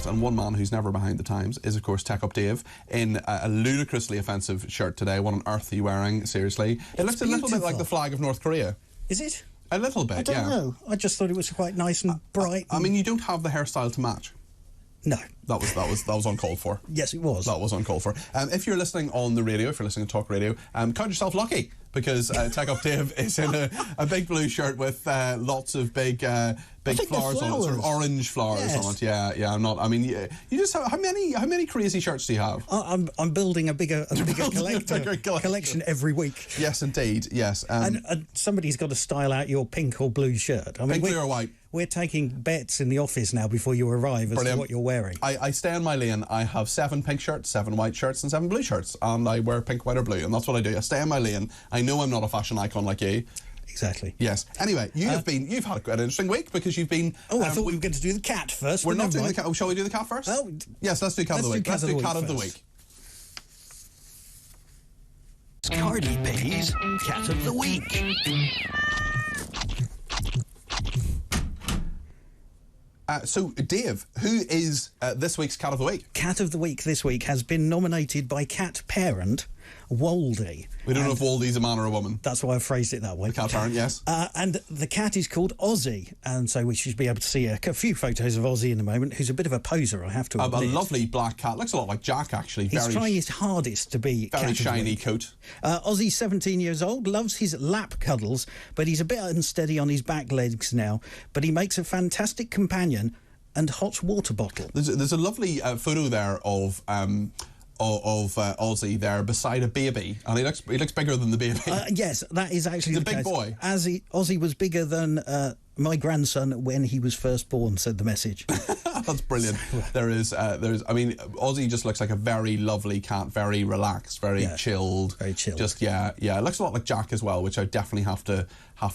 correct. And one man who's never behind the times is, of course, Tech Up Dave in a ludicrously offensive shirt today. What on earth are you wearing? Seriously. It looks a little bit like the flag of North Korea. Is it? A little bit, I don't know. I just thought it was quite nice and bright. I mean, you don't have the hairstyle to match. No. That was uncalled for. Yes, it was. That was uncalled for. If you're listening on the radio, if you're listening to talk radio, count yourself lucky, because Tech Up Dave is in a big blue shirt with lots of big flowers on it, sort of orange flowers on it. Yeah. I'm not. I mean, you just have how many crazy shirts do you have? I'm building a bigger collection every week. Yes, indeed. Yes. And somebody's got to style out your pink or blue shirt. I mean, pink, blue, or white. We're taking bets in the office now before you arrive as to what you're wearing. I stay in my lane. I have 7 pink shirts, 7 white shirts, and 7 blue shirts, and I wear pink, white, or blue, and that's what I do. I stay in my lane. I know I'm not a fashion icon like you. Exactly. Yes. Anyway, you've had an interesting week because you've been. I thought we were going to do the cat first. We're not doing the cat. Oh, shall we do the cat first? Oh, yes. Let's do cat of the week. Let's do cat of the week. Cardi P's Cat of the Week. So, Dave, who is this week's Cat of the Week? Cat of the Week this week has been nominated by cat parent Woldy. We don't know if Woldy's a man or a woman. That's why I phrased it that way. The cat parent, yes. And the cat is called Ozzy, and so we should be able to see a few photos of Ozzy in a moment, who's a bit of a poser, I have to admit. A lovely black cat. Looks a lot like Jack, actually. He's trying his hardest to be very shiny coat. Ozzy's 17 years old, loves his lap cuddles, but he's a bit unsteady on his back legs now. But he makes a fantastic companion and hot water bottle. There's a lovely photo there of Ozzy there beside a baby, and he looks bigger than the baby. Yes, that is actually the big case. Boy. Ozzy was bigger than my grandson when he was first born, said the message. That's brilliant. There's I mean, Ozzy just looks like a very lovely cat, very relaxed, very chilled. Very chilled. Just it looks a lot like Jack as well, which I definitely have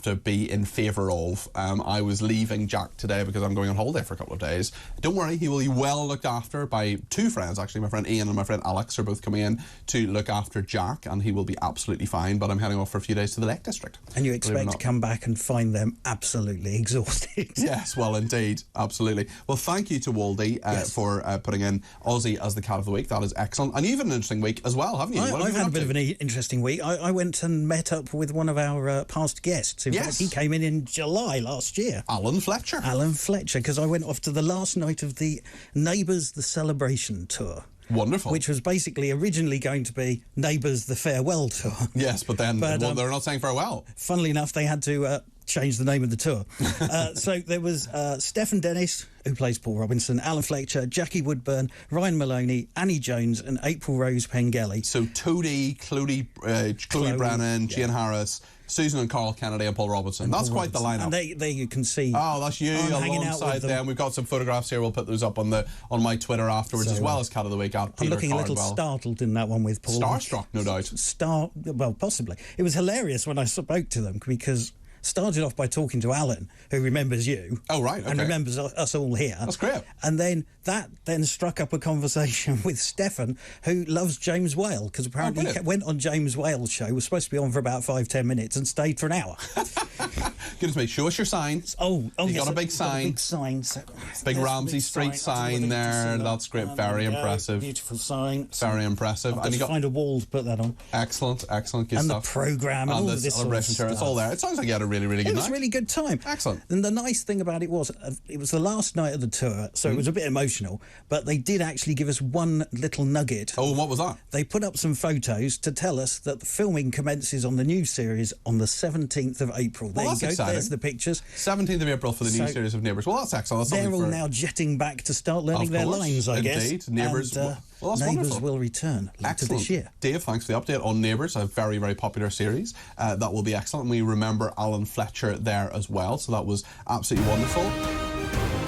to be in favour of. I was leaving Jack today because I'm going on holiday for a couple of days. Don't worry, he will be well looked after by 2 friends, actually. My friend Ian and my friend Alex are both coming in to look after Jack, and he will be absolutely fine. But I'm heading off for a few days to the Lake District. And you expect to come back and find them absolutely exhausted. Yes, well, indeed, absolutely. Well, thank you to Woldy for putting in Ozzy as the Cat of the Week. That is excellent. And you've had an interesting week as well, haven't you? I've had a bit of an interesting week. I went and met up with one of our past guests. In fact, he came in July last year. Alan Fletcher, because I went off to the last night of the Neighbours the Celebration tour. Wonderful. Which was basically originally going to be Neighbours the Farewell tour. Yes, but then they're not saying farewell. Funnily enough, they had to change the name of the tour. So there was Stephen Dennis, who plays Paul Robinson, Alan Fletcher, Jackie Woodburn, Ryan Maloney, Annie Jones, and April Rose Pengelly. So Toadie, Chloe Brennan, Gian Harris, Susan and Carl Kennedy, and Paul Robinson. That's quite the lineup. And there you can see. Oh, that's you alongside them. We've got some photographs here. We'll put those up on my Twitter afterwards, as well as Cat of the Week at Peter Cardwell. I'm looking a little startled in that one with Paul. Starstruck, no doubt. Well, possibly. It was hilarious when I spoke to them, because started off by talking to Alan, who remembers you. Oh, right, okay. And remembers us all here. That's great. And then that struck up a conversation with Stefan, who loves James Whale, because apparently he went on James Whale's show, was supposed to be on for about 5-10 minutes, and stayed for an hour. Goodness me, show us your sign. You got a big sign. Big Ramsey Street sign there. That's great. Very impressive. Beautiful sign. Very impressive. And you got to find a wall to put that on. Excellent. Good stuff. And the programme and all the of this celebration tour. It's all there. It sounds like you had a really good night. It was a really good time. Excellent. And the nice thing about it was the last night of the tour, so it was a bit emotional, but they did actually give us one little nugget. Oh, what was that? They put up some photos to tell us that the filming commences on the new series on the 17th of April. There you go. Exciting. There's the pictures. 17th of April for the new series of Neighbours. Well, that's excellent. They're all now jetting back to start learning their lines, I guess. Indeed. Neighbours. And, that's Neighbours wonderful. will return later this year. Dave, thanks for the update on Neighbours, a very, very popular series. That will be excellent. And we remember Alan Fletcher there as well, so that was absolutely wonderful.